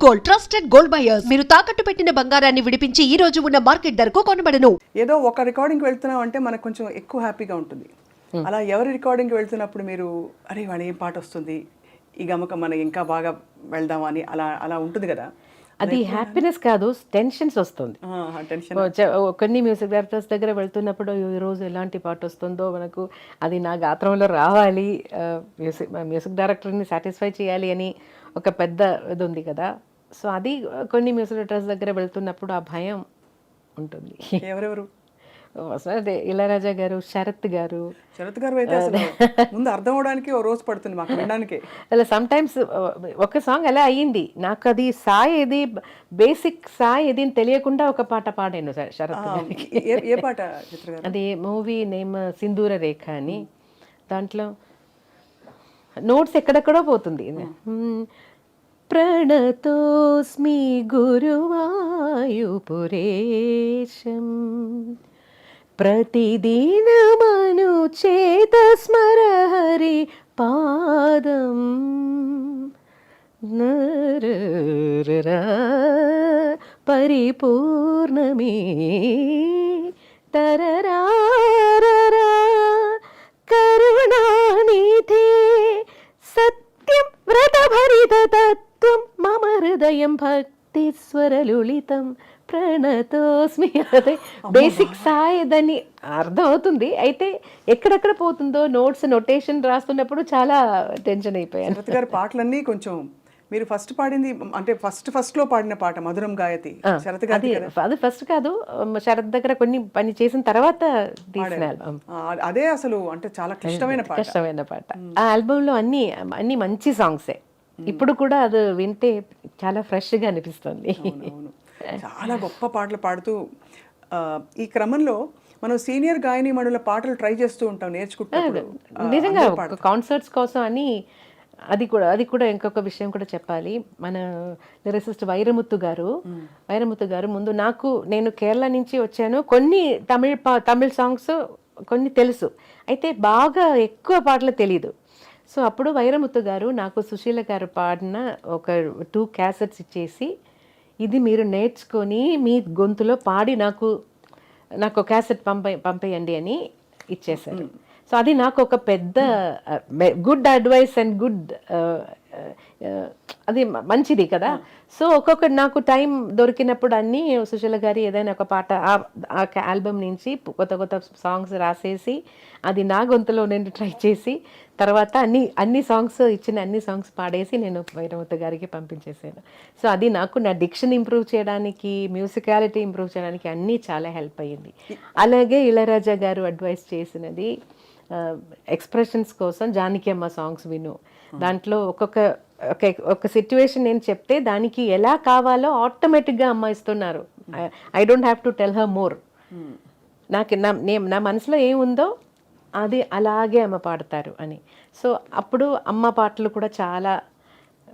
Gold, trusted gold buyers. మీరు తాకట్టు పెట్టిన బంగారాన్ని విడిపించి ఈ రోజు ఉన్న మార్కెట్ ధరకు కొనబడను. ఏదో ఒక రికార్డింగ్కి వెళ్తున్నాం అంటే మనకు కొంచెం ఎక్కువ హ్యాపీగా ఉంటుంది. అలా ఎవరి రికార్డింగ్కి వెళ్తున్నప్పుడు మీరు అరే వాడు ఏం పాట వస్తుంది, ఈ గమకం మనం ఇంకా బాగా వెళ్దామని అలా అలా ఉంటుంది కదా. అది హ్యాపీనెస్ కాదు, టెన్షన్స్ వస్తుంది. టెన్షన్ కొన్ని మ్యూజిక్ డైరెక్టర్స్ దగ్గర వెళ్తున్నప్పుడు ఈ రోజు ఎలాంటి పాట వస్తుందో మనకు అది నా గాత్రంలో రావాలి, మ్యూజిక్ డైరెక్టర్ని సాటిస్ఫై చేయాలి అని ఒక పెద్ద ఇది ఉంది కదా. సో అది కొన్ని మ్యూజిక్ డైరెక్టర్స్ దగ్గర వెళ్తున్నప్పుడు ఆ భయం ఉంటుంది. ఎవరెవరు? అదే ఇళయరాజా గారు, శరత్ గారు అయితే అసలు ముందు అర్థం అవడానికి ఓ రోజు పడుతుంది మాకు వినడానికి. అలా సమ్ టైమ్స్ ఒక సాంగ్ అలా అయ్యింది నాకు, అది సాయి ఏది బేసిక్ సాయి ఏది అని తెలియకుండా ఒక పాట పాడాను శరత్ గారికి. ఏ పాట చిత్ర గారు? అది మూవీ నేమ్ సింధూర రేఖ అని. దాంట్లో నోట్స్ ఎక్కడెక్కడో పోతుంది. ప్రణతోస్మి గురువాయుపురేశం ప్రతిదినమను చేత స్మర హరి పాదం పరిపూర్ణమే తరరారరా కరుణానిధే సత్యం వ్రతభరిత తత్వం మమ హృదయం భక్తి స్వరలులితం ప్రణతోస్మి. అదే బేసిక్ సాయి దాన్ని అర్థం అవుతుంది, అయితే ఎక్కడెక్కడ పోతుందో నోట్స్ నొటేషన్ రాస్తున్నప్పుడు చాలా టెన్షన్ అయిపోయాను. శరత్ గారి పాటలన్నీ కొంచెం మీరు ఫస్ట్ పాడింది అంటే ఫస్ట్ లో పాడిన పాట మధురం గాయతి శరత్ గారి. అది ఫస్ట్ కాదు, శరత్ దగ్గర కొన్ని పని చేసిన తర్వాత తీసిన ఆల్బమ్. అదే అసలు అంటే చాలా కష్టమైన పాట. ఆ ఆల్బమ్ లో అన్ని మంచి సాంగ్సే. ఇప్పుడు కూడా అది వింటే చాలా ఫ్రెష్ గా అనిపిస్తుంది. చాలా గొప్ప పాటలు పాడుతూ ఈ క్రమంలో మనం సీనియర్ గాయని మణుల పాటలు ట్రై చేస్తూ ఉంటాం నేర్చుకుంటున్నప్పుడు. నిజంగా కాన్సర్ట్స్ కోసం అని అది కూడా ఇంకొక విషయం కూడా చెప్పాలి. మన లిరిసిస్ట్ వైరముత్తు గారు ముందు నేను కేరళ నుంచి వచ్చాను, కొన్ని తమిళ్ సాంగ్స్ కొన్ని తెలుసు, అయితే బాగా ఎక్కువ పాటలు తెలీదు. సో అప్పుడు వైరముత్తు గారు నాకు సుశీల గారు పాడిన ఒక 2 క్యాసెట్స్ ఇచ్చేసి, ఇది మీరు నేర్చుకొని మీ గొంతులో పాడి నాకు క్యాసెట్ పంపేయండి అని ఇచ్చేశారు. సో అది నాకు ఒక పెద్ద గుడ్ అడ్వైస్ అండ్ గుడ్ అది మంచిది కదా. సో ఒక్కొక్క నాకు టైం దొరికినప్పుడు అన్నీ సుశీల గారి ఏదైనా ఒక పాట ఆ ఆల్బమ్ నుంచి కొత్త సాంగ్స్ రాసేసి అది నా గొంతులో నేను ట్రై చేసి తర్వాత అన్ని సాంగ్స్ పాడేసి నేను వైరముత్తు గారికి పంపించేసాను. సో అది నాకు నా డిక్షన్ ఇంప్రూవ్ చేయడానికి, మ్యూజికాలిటీ ఇంప్రూవ్ చేయడానికి అన్నీ చాలా హెల్ప్ అయ్యింది. అలాగే ఇళయరాజా గారు అడ్వైస్ చేసినది ఎక్స్ప్రెషన్స్ కోసం జానకి అమ్మ సాంగ్స్ విను, దాంట్లో ఒక సిచ్యువేషన్ నేను చెప్తే దానికి ఎలా కావాలో ఆటోమేటిక్గా అమ్మ ఇస్తున్నారు. I don't have to tell her more. నా మనసులో ఏముందో అది అలాగే అమ్మ పాడతారు అని. సో అప్పుడు అమ్మ పాటలు కూడా చాలా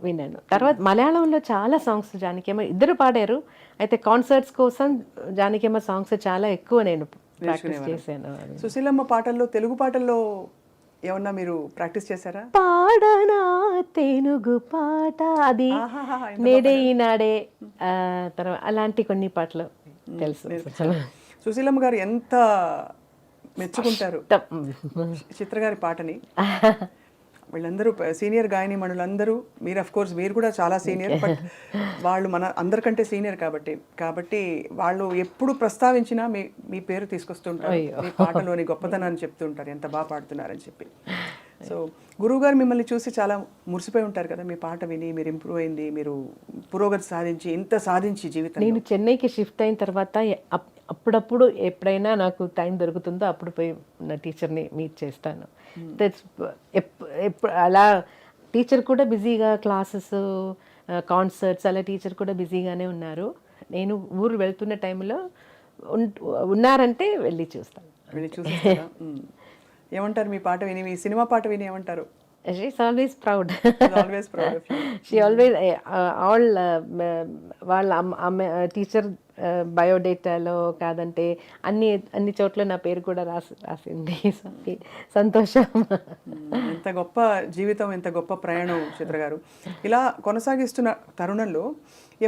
విన్నాను. తర్వాత మలయాళంలో చాలా సాంగ్స్ జానకి అమ్మ ఇద్దరు పాడారు, అయితే కాన్సర్ట్స్ కోసం జానకి అమ్మ సాంగ్స్ చాలా ఎక్కువ నేను ప్రాక్టీస్ చేశాను. సుశీలమ్మ పాటల్లో తెలుగు పాటల్లో ఏమన్నా మీరు ప్రాక్టీస్ చేశారా? పాడనా తెనుగు పాట, అది నేడే ఈనాడే, తర్వాత అలాంటి కొన్ని పాటలు తెలుసు. సుశీలమ్మ గారు ఎంత మెచ్చుకుంటారు చిత్ర గారి పాటని. వీళ్ళందరూ సీనియర్ గాయని మణులందరూ, మీరు అఫ్ కోర్స్ మీరు కూడా చాలా సీనియర్, బట్ వాళ్ళు మన అందరికంటే సీనియర్ కాబట్టి వాళ్ళు ఎప్పుడు ప్రస్తావించినా మీ పేరు తీసుకొస్తుంటారు, మీ పాటలోని గొప్పతనాన్ని చెప్తూ ఉంటారు, ఎంత బాగా పాడుతున్నారని చెప్పి. సో గురువుగారు మిమ్మల్ని చూసి చాలా మురిసిపోయి ఉంటారు కదా, మీ పాట విని మీరు ఇంప్రూవ్ అయింది, మీరు పురోగతి సాధించి జీవితం. నేను చెన్నైకి షిఫ్ట్ అయిన తర్వాత అప్పుడప్పుడు ఎప్పుడైనా నాకు టైం దొరుకుతుందో అప్పుడు పోయి నా టీచర్ని మీట్ చేస్తాను. అలా టీచర్ కూడా బిజీగా క్లాసెస్, కాన్సర్ట్స్ అలా టీచర్ కూడా బిజీగానే ఉన్నారు. నేను ఊరు వెళ్తున్న టైంలో ఉన్నారంటే వెళ్ళి చూస్తాను. ఏమంటారు మీ పాట విని, మీ సినిమా పాట విని ఏమంటారు? She's always proud. She always all వాళ్ళ టీచర్ బయోడేటాలో కాదంటే అన్ని చోట్ల నా పేరు కూడా రాసింది. సంతోషం. ఎంత గొప్ప జీవితం, ఎంత గొప్ప ప్రయాణం చిత్ర గారు. ఇలా కొనసాగిస్తున్న తరుణంలో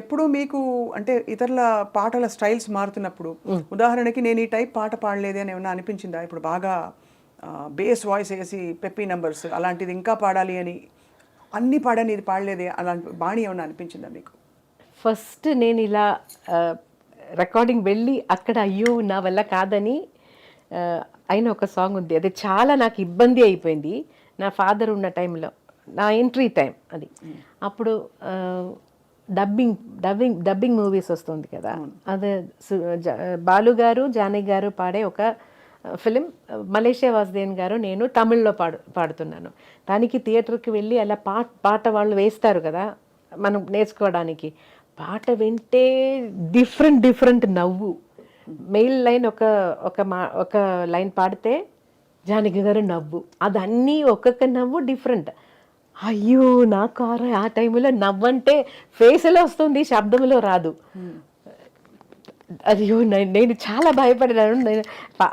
ఎప్పుడు మీకు అంటే ఇతరుల పాటల స్టైల్స్ మారుతున్నప్పుడు, ఉదాహరణకి నేను ఈ టైప్ పాట పాడలేదే అని ఏమన్నా అనిపించిందా? ఇప్పుడు బాగా బేస్ వాయిస్ వేసి పెప్పీ నంబర్స్ అలాంటిది ఇంకా పాడాలి అని అన్ని పాడని ఇది పాడలేదే అలాంటి బాణి ఏమన్నా అనిపించిందా మీకు? ఫస్ట్ నేను ఇలా రికార్డింగ్ వెళ్ళి అక్కడ అయ్యో నా వల్ల కాదని అయిన ఒక సాంగ్ ఉంది. అది చాలా నాకు ఇబ్బంది అయిపోయింది. నా ఫాదర్ ఉన్న టైంలో, నా ఎంట్రీ టైం అది. అప్పుడు డబ్బింగ్ మూవీస్ వస్తుంది కదా, అదే బాలు గారు జానకి గారు పాడే ఒక ఫిలిం, మలేషియా వాసుదేవన్ గారు నేను తమిళ్లో పాడుతున్నాను. దానికి థియేటర్కి వెళ్ళి అలా పాట వాళ్ళు వేస్తారు కదా మనం నేర్చుకోవడానికి. పాట వింటే డిఫరెంట్ నవ్వు. మెయిల్ లైన్ ఒక లైన్ పాడితే జానకి గారు నవ్వు, అదన్నీ ఒక్కొక్క నవ్వు డిఫరెంట్. అయ్యో నాకు ఆ టైంలో నవ్వంటే ఫేస్లో వస్తుంది, శబ్దంలో రాదు. అయ్యో నేను చాలా భయపడినాను. నేను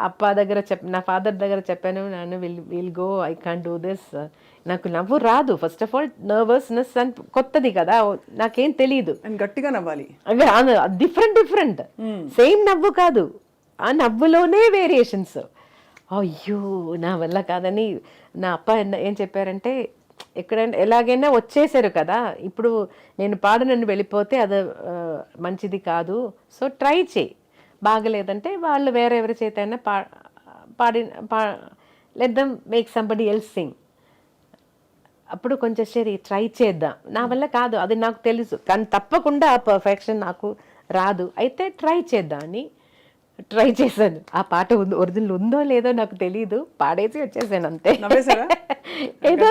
అప్ప దగ్గర నా ఫాదర్ దగ్గర చెప్పాను, నాన్న will go, I can't do this, నాకు నవ్వు రాదు. ఫస్ట్ ఆఫ్ ఆల్ నర్వస్నెస్ అని కొత్తది కదా, నాకేం తెలియదు. గట్టిగా నవ్వాలి, డిఫరెంట్ సేమ్ నవ్వు కాదు, ఆ నవ్వులోనే వేరియేషన్స్. అయ్యో నా వల్ల కాదని నా అప్ప ఏం చెప్పారంటే, ఎక్కడైనా ఎలాగైనా వచ్చేసారు కదా, ఇప్పుడు నేను పాడనన్ను వెళ్ళిపోతే అది మంచిది కాదు, సో ట్రై చేయి, బాగలేదంటే వాళ్ళు వేరే ఎవరి చేత అయినా let them make somebody else Singh. అప్పుడు కొంచెం సరే ట్రై చేద్దాం, నా వల్ల కాదు అది నాకు తెలుసు, కానీ తప్పకుండా ఆ పర్ఫెక్షన్ నాకు రాదు, అయితే ట్రై చేద్దాం అని ట్రై చేశాను. ఆ పాట ఒరిజినల్ ఉందో లేదో నాకు తెలియదు, పాడేసి వచ్చేసాను అంతే. ఏదో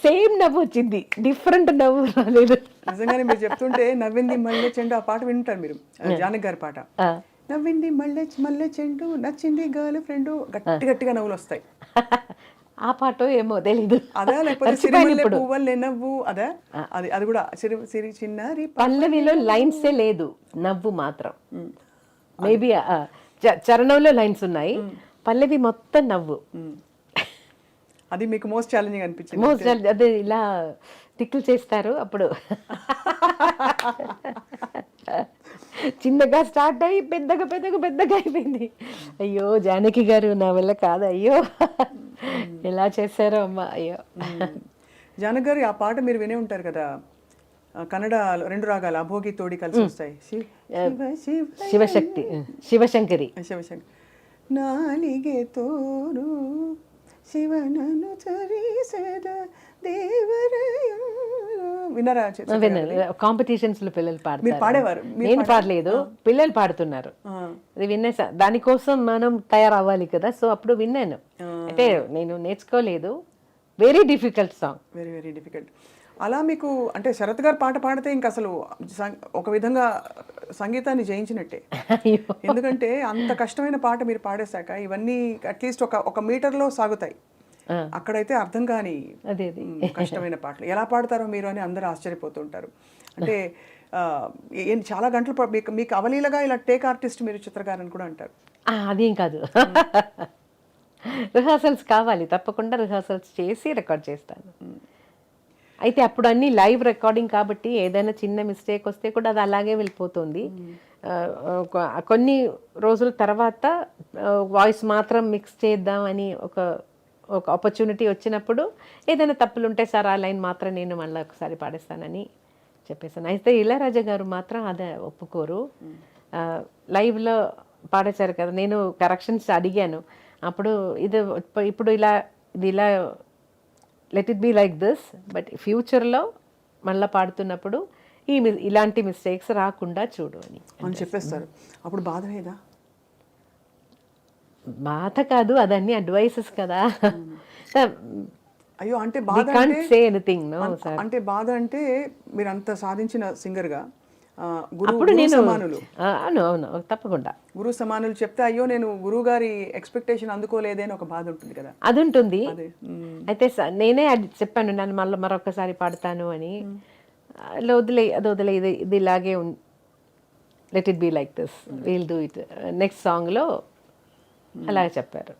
సేమ్ నవ్వు వచ్చింది, డిఫరెంట్ నవ్వు రాలేదు. నిజంగానే మీరు చెప్తుంటే నవ్వింది మల్లె చెండు ఆ పాట వింటారు మీరు, జానకి గారి పాట. నవ్వింది మల్లె చెండు, నచ్చింది గర్ల్ ఫ్రెండ్, గట్టిగా నవ్వులు వస్తాయి. ఆ పాట ఏమో తెలీదు. అదా లేకపోతే సిరిమల్లె పువ్వులే నవ్వు, అదా? అది కూడా సిరి చిన్నారి పల్లవిలో లైన్సే లేదు, నవ్వు మాత్రం. మేబీ చరణంలో లైన్స్ ఉన్నాయి, పల్లవి మొత్తం నవ్వు. అది మీకు మోస్ట్ ఛాలెంజింగ్ అనిపించింది? మోస్ట్ ఛాలెంజ్ అదే, ఇలా టిక్కులు చేస్తారు అప్పుడు. చిన్నగా స్టార్ట్ అయ్యి పెద్దగా అయిపోయింది. అయ్యో జానకి గారు నా వల్ల కాదు, అయ్యో ఎలా చేశారో అమ్మ, అయ్యో. జానకి గారు ఆ పాట మీరు వినే ఉంటారు కదా, కన్నడ 2 రాగాలు అభోగి తోడి కలిసి వస్తాయి, శివశంకరి. నాలిగే తోరు శివనను చరిసెద దేవరయం. విన్నారా? కాంపిటీషన్స్ లో పిల్లలు మీరు పాడేవారు? నేను పాడలేదు, పిల్లలు పాడుతున్నారు, అది వినేసా. దానికోసం మనం తయారవ్వాలి కదా, సో అప్పుడు విన్నాను. అంటే నేను నేర్చుకోలేదు. Very difficult song, very difficult. అలా మీకు అంటే శరత్ గారు పాట పాడితే ఇంకా అసలు ఒక విధంగా సంగీతాన్ని జయించినట్టే. ఎందుకంటే అంత కష్టమైన పాట మీరు పాడేశాక ఇవన్నీ అట్లీస్ట్ ఒక మీటర్లో సాగుతాయి. అక్కడైతే అర్థం కాని కష్టమైన పాటలు ఎలా పాడతారో మీరు అని అందరూ ఆశ్చర్యపోతుంటారు. అంటే చాలా గంటలు మీకు అవలీలగా ఇలా టేక్ ఆర్టిస్ట్ మీరు చిత్రగారని కూడా అంటారు. అదేం కాదు, రిహార్సల్స్ కావాలి, తప్పకుండా రిహార్సల్స్ చేసి రికార్డ్ చేస్తాను. అయితే అప్పుడు అన్ని లైవ్ రికార్డింగ్ కాబట్టి ఏదైనా చిన్న మిస్టేక్ వస్తే కూడా అది అలాగే వెళ్ళిపోతుంది. కొన్ని రోజుల తర్వాత వాయిస్ మాత్రం మిక్స్ చేద్దాం అని ఒక ఆపర్చునిటీ వచ్చినప్పుడు ఏదైనా తప్పులు ఉంటే సార్ ఆ లైన్ మాత్రం నేను మళ్ళీ ఒకసారి పాడేస్తానని చెప్పేసాను. అయితే ఇళయరాజా గారు మాత్రం అదే ఒప్పుకోరు. లైవ్లో పాడేశారు కదా, నేను కరెక్షన్స్ అడిగాను. అప్పుడు ఇప్పుడు ఇది ఇలా let it be like this, but ఫ్యూచర్లో మళ్ళీ పాడుతున్నప్పుడు ఇలాంటి మిస్టేక్స్ రాకుండా చూడు అని చెప్పేస్తారు. అప్పుడు బాధ లేదా? బాధ కాదు, అదన్నీ అడ్వైసెస్ కదా. అయ్యో అంటే బాధ అంటే బాధ అంటే మీరు అంత సాధించిన సింగర్గా అప్పుడు నేను అవును తప్పకుండా గురువు సమానులు చెప్తే అయ్యో నేను గురువు గారి ఎక్స్పెక్టేషన్ అందుకోలేదే అని ఒక బాధ ఉంటుంది కదా. అది ఉంటుంది. అయితే నేనే చెప్పాను, నన్ను మళ్ళీ మరొకసారి పాడతాను అని. వదిలే ఇది ఇలాగే let it be like this, we'll do it. Next సాంగ్లో అలా చెప్పారు.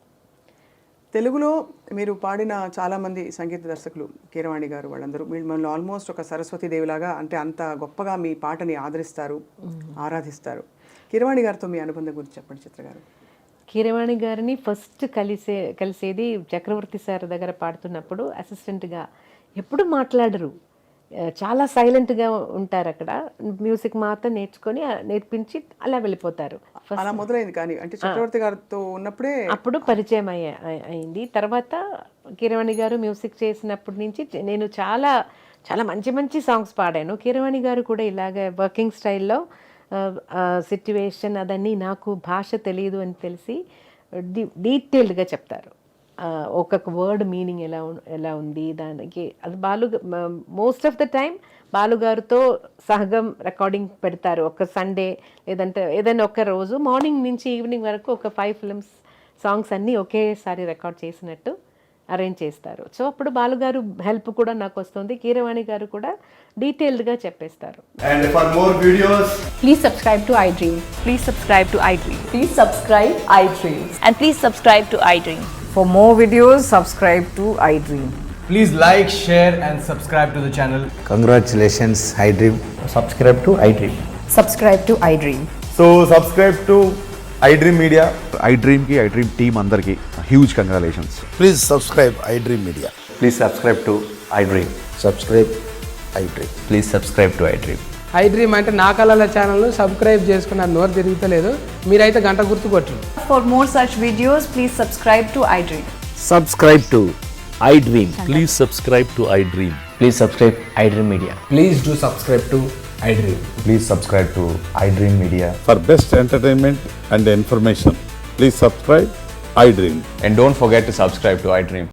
తెలుగులో మీరు పాడిన చాలామంది సంగీత దర్శకులు, కీరవాణి గారు, వాళ్ళందరూ మిమ్మల్ని ఆల్మోస్ట్ ఒక సరస్వతి దేవిలాగా, అంటే అంత గొప్పగా మీ పాటని ఆదరిస్తారు, ఆరాధిస్తారు. కీరవాణి గారితో మీ అనుబంధం గురించి చెప్పండి చిత్ర గారు. కీరవాణి గారిని ఫస్ట్ కలిసేది చక్రవర్తి సార్ దగ్గర పాడుతున్నప్పుడు. అసిస్టెంట్గా ఎప్పుడు మాట్లాడరు, చాలా సైలెంట్గా ఉంటారు అక్కడ. మ్యూజిక్ మాత్రం నేర్పించి అలా వెళ్ళిపోతారు. అలా మొదలైంది. కానీ అంటే చక్రవర్తి గారితో ఉన్నప్పుడే అప్పుడు పరిచయం అయింది. తర్వాత కీరవాణి గారు మ్యూజిక్ చేసినప్పటి నుంచి నేను చాలా చాలా మంచి మంచి సాంగ్స్ పాడాను. కీరవాణి గారు కూడా ఇలాగ వర్కింగ్ స్టైల్లో సిట్యువేషన్ అదన్నీ, నాకు భాష తెలియదు అని తెలిసి డీటెయిల్డ్గా చెప్తారు. ఒక్కొక్క వర్డ్ మీనింగ్ ఎలా ఉంది దానికి. అది మోస్ట్ ఆఫ్ ద టైం బాలుగారితో సహగం రికార్డింగ్ పెడతారు. ఒక సండే లేదంటే ఏదైనా ఒక రోజు మార్నింగ్ నుంచి ఈవినింగ్ వరకు ఒక 5 ఫిల్మ్స్ సాంగ్స్ అన్నీ ఒకేసారి రికార్డ్ చేసినట్టు అరేంజ్ చేస్తారు. సో అప్పుడు బాలుగారు హెల్ప్ కూడా నాకు వస్తుంది. కీరవాణి గారు కూడా డీటెయిల్డ్గా చెప్పేస్తారు. And for more videos, Please subscribe to iDream. Please subscribe to iDream. Please subscribe iDream. And please subscribe to iDream. For more videos, subscribe to iDream. please like, share and subscribe to the channel. Congratulations, iDream. Subscribe to iDream. Subscribe to iDream. So subscribe to iDream Media. iDream ki iDream team అందరికి huge congratulations. Please subscribe iDream Media. Please subscribe to iDream. Subscribe iDream. Please subscribe to iDream. iDream అంటే నా కళల ఛానల్ను subscribe చేసుకున్న నోరు తిరుగుతలేదు, మీరైతే గంట గుర్తు కొట్టండి. For more such videos, please subscribe to iDream. Subscribe to iDream. Please subscribe to iDream. Please subscribe iDream Media. Please do subscribe to iDream. Please subscribe to iDream Media. For best entertainment and information, please subscribe iDream. And don't forget to subscribe to iDream.